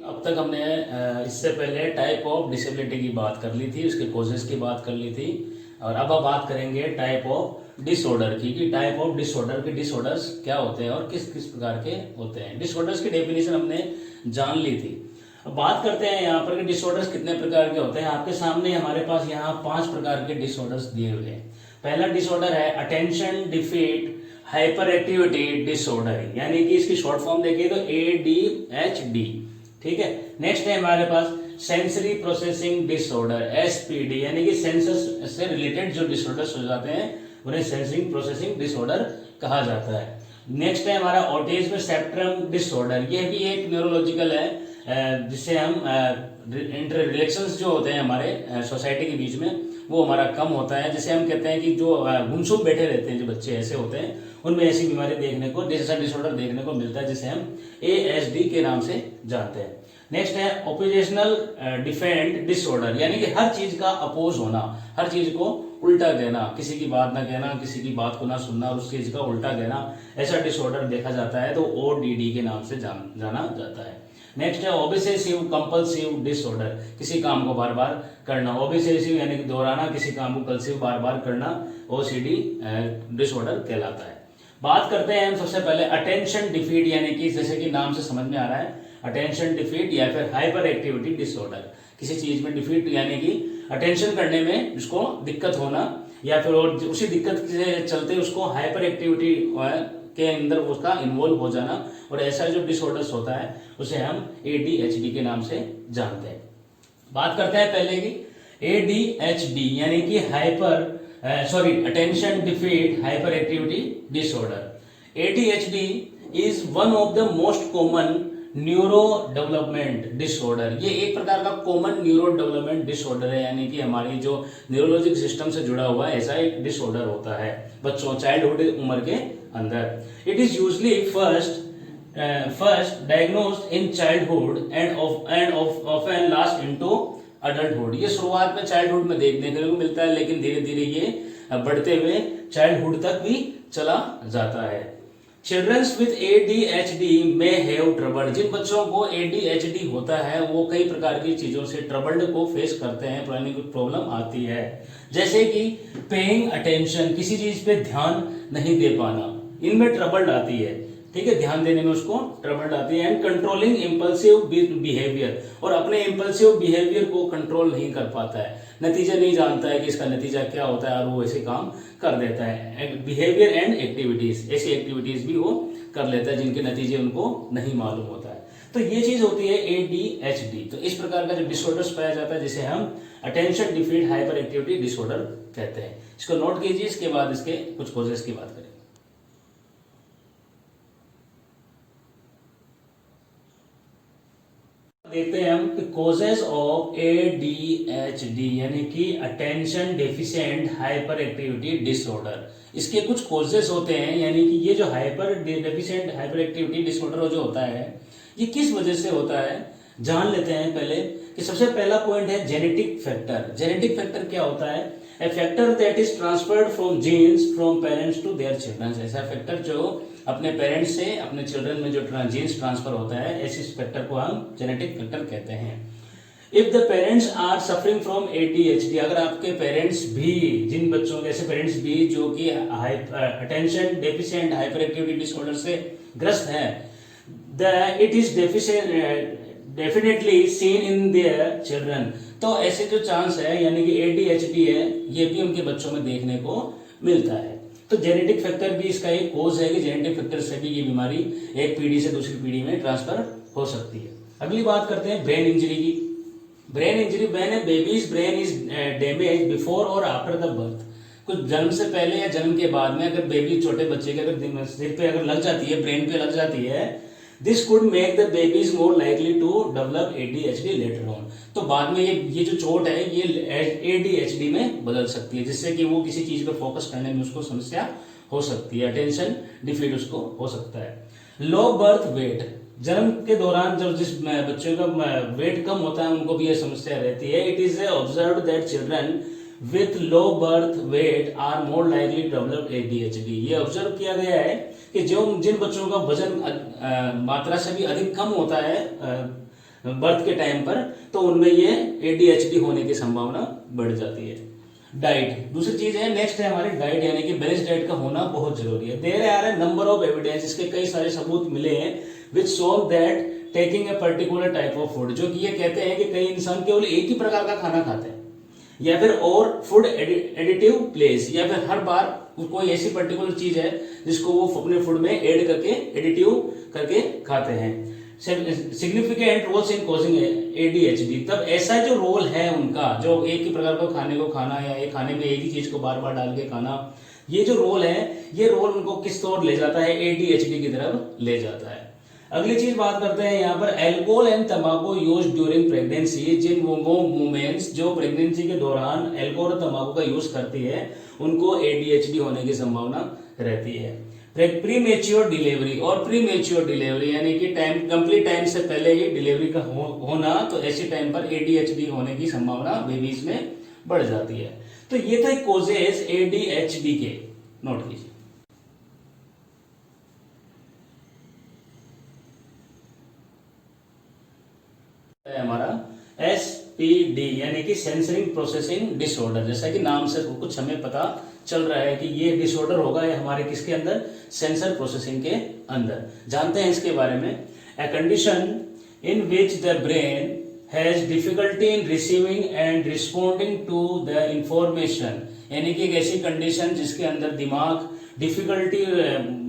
अब तक हमने इससे पहले टाइप ऑफ डिसेबिलिटी की बात कर ली थी, उसके कॉजेस की बात कर ली थी। और अब हम बात करेंगे टाइप ऑफ डिसऑर्डर की, कि टाइप ऑफ डिसऑर्डर के डिसऑर्डर्स क्या होते हैं और किस किस प्रकार के होते हैं। डिसऑर्डर्स की डेफिनेशन हमने जान ली थी। अब बात करते हैं यहाँ पर कि डिसऑर्डर्स कितने प्रकार के होते हैं। आपके सामने हमारे पास यहाँ 5 प्रकार के डिसऑर्डर्स दिए हुए हैं। पहला डिसऑर्डर है attention defeat hyper activity disorder, यानी कि इसकी शॉर्ट फॉर्म देखिए तो ADHD। ठीक है। नेक्स्ट है हमारे पास सेंसरी प्रोसेसिंग डिसऑर्डर SPD, यानी कि सेंसस से रिलेटेड जो डिसऑर्डर्स हो जाते हैं उन्हें सेंसरी प्रोसेसिंग डिसऑर्डर कहा जाता है। नेक्स्ट है हमारा ऑटिज्म स्पेक्ट्रम डिसऑर्डर, यह भी एक न्यूरोलॉजिकल है जिससे हम इंटर रिलेशंस जो होते हैं हमारे सोसाइटी के बीच में वो हमारा कम होता है। जैसे हम कहते हैं कि जो गुमसुम बैठे रहते हैं, जो बच्चे ऐसे होते हैं उनमें ऐसी बीमारी देखने को, ऐसा डिसऑर्डर देखने को मिलता है जिसे हम ASD के नाम से जानते हैं। नेक्स्ट है ऑपोजिशनल डिफेंड डिसऑर्डर, यानी कि हर चीज का अपोज होना, हर चीज को उल्टा कहना, किसी की बात ना कहना, किसी की बात को ना सुनना और उस चीज का उल्टा कहना, ऐसा डिसऑर्डर देखा जाता है तो ODD के नाम से जाना जाता है। नेक्स्ट है ऑब्सेसिव कंपल्सिव डिसऑर्डर, किसी काम को बार बार करना, ऑब्सेसिव यानी कि दोहराना, किसी काम को कंपल्सिव बार बार करना OCD डिसऑर्डर कहलाता है। बात करते हैं हम सबसे पहले अटेंशन डिफिट, यानी कि जैसे कि नाम से समझ में आ रहा है अटेंशन डिफिट या फिर हाइपर एक्टिविटी डिसऑर्डर, किसी चीज में डिफिट यानी कि अटेंशन करने में उसको दिक्कत होना या फिर और उसी दिक्कत के चलते उसको हाइपर एक्टिविटी के अंदर उसका इन्वॉल्व हो जाना, और ऐसा जो डिसऑर्डर्स होता है उसे हम ADHD के नाम से जानते हैं। बात करते हैं पहले की ADHD यानी कि attention defeat hyper activity disorder. ADHD is one of the most common neuro development disorder, ये एक प्रकार का कॉमन न्यूरो डेवलपमेंट डिसऑर्डर है, यानी कि हमारी जो न्यूरोलॉजिक सिस्टम से जुड़ा हुआ है ऐसा एक डिसऑर्डर होता है बच्चों चाइल्डहुड उम्र के अंदर। It is usually first diagnosed in childhood and often last into adulthood. ये शुरुआत में चाइल्डहुड में देखने को मिलता है, लेकिन धीरे धीरे ये बढ़ते हुए चाइल्डहुड तक भी चला जाता है। चिल्ड्रंस विद ADHD में हैव ट्रबल, जिन बच्चों को ADHD होता है वो कई प्रकार की चीजों से ट्रबल्ड को फेस करते हैं, प्रॉब्लम आती है, जैसे कि पेइंग अटेंशन, किसी चीज पे ध्यान नहीं दे पाना, इनमें ट्रबल्ड आती है। ठीक है, ध्यान देने में उसको ट्रबल्ड आती है। एंड कंट्रोलिंग इम्पल्सिव बिहेवियर, और अपने इम्पल्सिव बिहेवियर को कंट्रोल नहीं कर पाता है, नतीजा नहीं जानता है कि इसका नतीजा क्या होता है और वो ऐसे काम कर देता है। बिहेवियर एंड एक्टिविटीज, ऐसी एक्टिविटीज भी वो कर लेता है जिनके नतीजे उनको नहीं मालूम होता है। तो ये चीज होती है ADHD। तो इस प्रकार का जो डिसऑर्डर्स पाया जाता है जिसे हम attention defeat hyper activity disorder कहते हैं। इसको नोट कीजिए, इसके बाद इसके कुछ कॉजेस की बात करें। देखते हैं हम कॉजेज ऑफ ADHD यानी कि attention deficient hyper activity disorder. इसके कुछ कॉजेज होते हैं, यानी कि ये जो hyper deficient hyper activity disorder जो होता है ये किस वजह से होता है जान लेते हैं पहले। कि सबसे पहला पॉइंट है जेनेटिक फैक्टर। जेनेटिक फैक्टर क्या होता है? A factor that is transferred from genes from parents to their children. ऐसा फैक्टर जो अपने पेरेंट्स से अपने चिल्ड्रन में जो जीन्स ट्रांसफर होता है, ऐसे फैक्टर को हम जेनेटिक फैक्टर कहते हैं। If the parents are suffering from ADHD, अगर आपके पेरेंट्स भी, जिन बच्चों के ऐसे पेरेंट्स भी जो कि attention deficient hyper activity disorder से ग्रस्त है, it is definitely seen in their children. तो ऐसे जो चांस है, यानी कि ADHD है, ये भी उनके बच्चों में देखने को मिलता है। तो जेनेटिक फैक्टर भी इसका एक कोज है कि जेनेटिक फैक्टर से भी ये बीमारी एक पीढ़ी से दूसरी पीढ़ी में ट्रांसफर हो सकती है। अगली बात करते हैं ब्रेन इंजरी की। Brain injury, when babies brain is damage before और आफ्टर द बर्थ, कुछ जन्म से पहले या जन्म के बाद में अगर बेबी, छोटे बच्चे के अगर सिर पे अगर लग जाती है, ब्रेन पे लग जाती है, this could make the babies more likely to develop ADHD later on. तो बाद में ये जो चोट है ये ADHD में बदल सकती है, जिससे कि वो किसी चीज पे फोकस करने में उसको समस्या हो सकती है, अटेंशन डिफिट उसको हो सकता है। लो बर्थ वेट, जन्म के दौरान जब जिस बच्चे का वेट कम होता है उनको भी ये समस्या रहती है। It is observed that children with low birth weight are more likely to develop ADHD। ये ऑब्जर्व किया गया है कि जो जिन बच्चों का वजन मात्रा से भी अधिक कम होता है बर्थ के टाइम पर, तो उनमें ये ADHD होने की संभावना बढ़ जाती है। डाइट दूसरी चीज है, नेक्स्ट है हमारी डाइट, यानी कि बैलेंस डाइट का होना बहुत जरूरी है। There are a number of evidence, इसके कई सारे सबूत मिले हैं, which show that taking a particular type of food, जो कि ये कहते हैं कि कई इंसान केवल एक ही प्रकार का खाना खाते हैं, या फिर और फूड एडिटिव प्लेस, या फिर हर बार कोई ऐसी पर्टिकुलर चीज है जिसको वो अपने फूड में ऐड करके एडिटिव करके खाते हैं। Significant roles in causing ADHD, तब ऐसा जो रोल है उनका, जो एक ही प्रकार का खाने को खाना या एक खाने में एक ही चीज को बार बार डाल के खाना, ये जो रोल है, ये रोल उनको किस ओर ले जाता है, ADHD की तरफ ले जाता है। अगली चीज बात करते हैं यहाँ पर, एल्कोहल एंड तंबाकू यूज ड्यूरिंग प्रेगनेंसी, जिन वो वुमेन्स जो प्रेगनेंसी के दौरान एल्कोहल और तंबाकू का यूज करती है, उनको ADHD होने की संभावना रहती है। प्री मेच्योर डिलीवरी, और प्री मेच्योर डिलीवरी यानी कि टाइम कंप्लीट टाइम से पहले ही डिलीवरी का होना, तो ऐसे टाइम पर ADHD होने की संभावना बेबीज में बढ़ जाती है। तो ये थे कोजेस ADHD के, नोट कीजिए। हमारा SPD यानी कि सेंसरिंग प्रोसेसिंग डिसऑर्डर, जैसा कि नाम से कुछ हमें पता चल रहा है कि ये डिसऑर्डर होगा ये हमारे किसके अंदर, सेंसर प्रोसेसिंग के अंदर। जानते हैं इसके बारे में, a condition in which the brain has difficulty in receiving and responding to the information, यानी कि एक ऐसी कंडीशन जिसके अंदर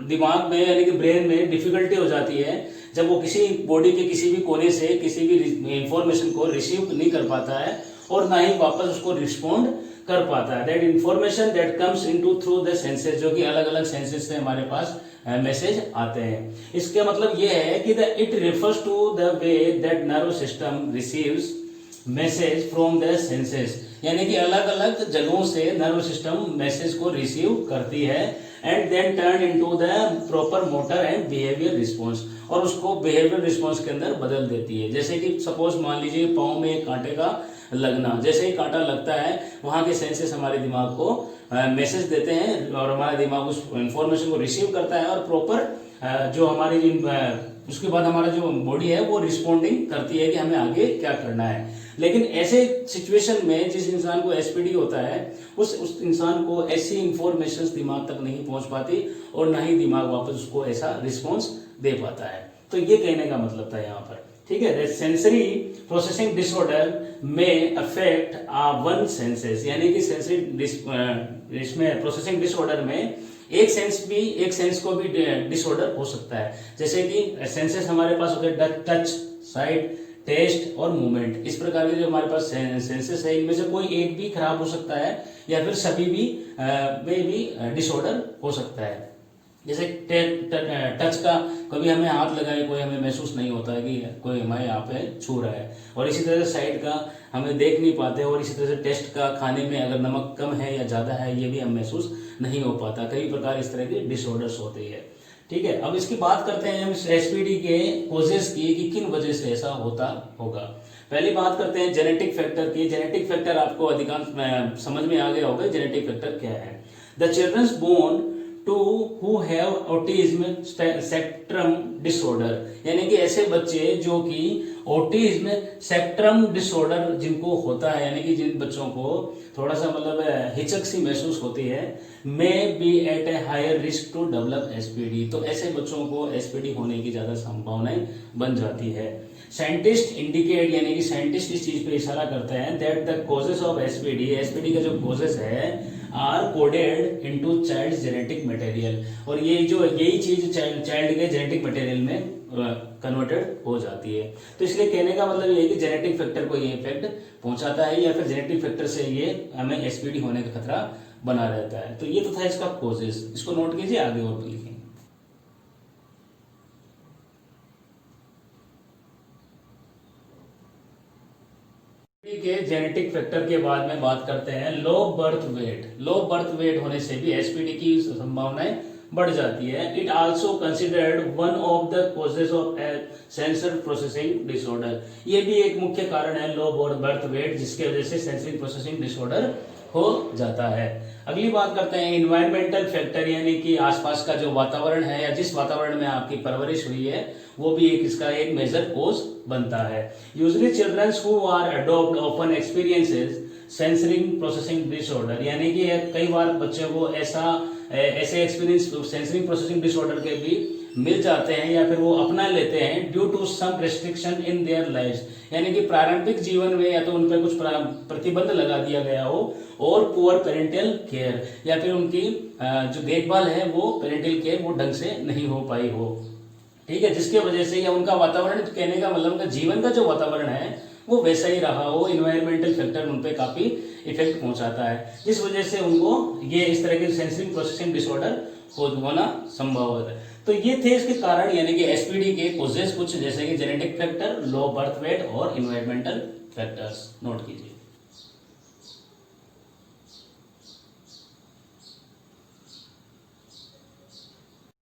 दिमाग में यानी कि ब्रेन में डिफिकल्टी हो जाती है जब वो किसी बॉडी के किसी भी कोने से किसी भी इंफॉर्मेशन को रिसीव नहीं कर पाता है और ना ही वापस उसको रिस्पॉन्ड कर पाता है। That information that comes into through the senses, जो कि अलग अलग सेंसेस से हमारे पास मैसेज आते हैं। इसका मतलब ये है कि it refers to the way that nerve system receives message from the senses, यानी कि अलग अलग जगहों से नर्व सिस्टम मैसेज को रिसीव करती है and then turn into the proper motor and behaviour response, और उसको बिहेवियर रिस्पॉन्स के अंदर बदल देती है। जैसे कि सपोज मान लीजिए पाँव में एक कांटे का लगना, जैसे ही कांटा लगता है वहां के सेंसेस हमारे दिमाग को मैसेज देते हैं और हमारा दिमाग उस इंफॉर्मेशन को रिसीव करता है और प्रॉपर जो हमारी उसके बाद हमारा जो बॉडी है वो रिस्पॉन्डिंग करती है कि हमें आगे क्या करना है। लेकिन ऐसे सिचुएशन में जिस इंसान को SPD होता है उस इंसान को ऐसी इंफॉर्मेशन दिमाग तक नहीं पहुंच पाती और ना ही दिमाग वापस उसको ऐसा रिस्पॉन्स दे पाता है। तो ये कहने का मतलब था यहाँ पर, ठीक है। सेंसरी प्रोसेसिंग डिसऑर्डर में अफेक्ट वन सेंसेस, यानी कि सेंसरी इसमें प्रोसेसिंग डिसऑर्डर में एक सेंस को भी डिसऑर्डर हो सकता है। जैसे कि सेंसेस हमारे पास होते हैं टच, साइट, टेस्ट और मूवमेंट। इस प्रकार के जो हमारे पास सेंसेस है इनमें से कोई एक भी खराब हो सकता है या फिर सभी भी में भी डिसऑर्डर हो सकता है। जैसे टच का कभी हमें हाथ लगाए कोई हमें महसूस नहीं होता है कि कोई हमारे यहाँ पे छू रहा है, और इसी तरह से साइड का हमें देख नहीं पाते, और इसी तरह से टेस्ट का खाने में अगर नमक कम है या ज्यादा है ये भी हम महसूस नहीं हो पाता। कई प्रकार इस तरह के डिसऑर्डर्स होते हैं, ठीक है। अब इसकी बात करते हैं हम SPD के कोजेस की कि किन वजह से ऐसा होता होगा। पहली बात करते हैं जेनेटिक फैक्टर की। जेनेटिक फैक्टर आपको अधिकांश समझ में आ गया होगा जेनेटिक फैक्टर क्या है। The childrens born to who have autism spectrum disorder, यानी कि ऐसे बच्चे जो कि ऑटिज्म स्पेक्ट्रम डिसऑर्डर जिनको होता है, यानी कि जिन बच्चों को थोड़ा सा मतलब हिचक सी महसूस होती है, may be at a higher risk to develop SPD, तो ऐसे बच्चों को SPD होने की ज्यादा संभावनाएं बन जाती है। साइंटिस्ट इंडिकेट, यानी कि साइंटिस्ट इस चीज पे इशारा करते हैं that the causes of SPD का जो कॉजेस है are coded into child genetic material, और ये जो यही चीज चाइल्ड के जेनेटिक मटेरियल में कन्वर्टेड हो जाती है। तो इसलिए कहने का मतलब ये है कि जेनेटिक फैक्टर को ये इफेक्ट पहुंचाता है या फिर जेनेटिक फैक्टर से ये हमें SPD होने का खतरा बना रहता है। तो ये तो था इसका कॉजेस, इसको नोट कीजिए, आगे और भी लिखेंगे। के जेनेटिक फैक्टर के बाद में बात करते हैं लो बर्थ वेट। लो बर्थ वेट होने से भी SPD की संभावनाएं बढ़ जाती है। It also considered one of the causes of sensor processing disorder, ये भी एक मुख्य कारण है लो बर्थ वेट जिसके वजह से सेंसरी प्रोसेसिंग डिसऑर्डर हो जाता है। अगली बात करते हैं इन्वायरमेंटल फैक्टर, यानी कि आसपास का जो वातावरण है या जिस वातावरण में आपकी परवरिश हुई है वो भी एक इसका एक मेजर कोज बनता है। Usually childrens who are adopt often experiences sensory processing disorder, यानी कि कई बार बच्चों को ऐसे एक्सपीरियंस सेंसरी प्रोसेसिंग डिसऑर्डर के भी मिल जाते हैं या फिर वो अपना लेते हैं due to some restriction in their lives, यानी कि प्रारंभिक जीवन में या तो उन पर कुछ प्रतिबंध लगा दिया गया हो और पुअर पेरेंटल केयर, या फिर उनकी जो देखभाल है वो पेरेंटल केयर वो ढंग से नहीं हो पाई हो, ठीक है, जिसके वजह से या उनका वातावरण, कहने का मतलब उनका जीवन का जो वातावरण है वो वैसा ही रहा हो, इन्वायरमेंटल फैक्टर उन पे काफी इफेक्ट पहुंचाता है, जिस वजह से उनको ये इस तरह के सेंसरी प्रोसेसिंग डिसऑर्डर होना संभव है। तो ये थे इसके कारण, यानी कि एसपीडी के कॉजेस कुछ, जैसे कि जेनेटिक फैक्टर, लो बर्थ वेट और इन्वायरमेंटल फैक्टर्स, नोट कीजिए।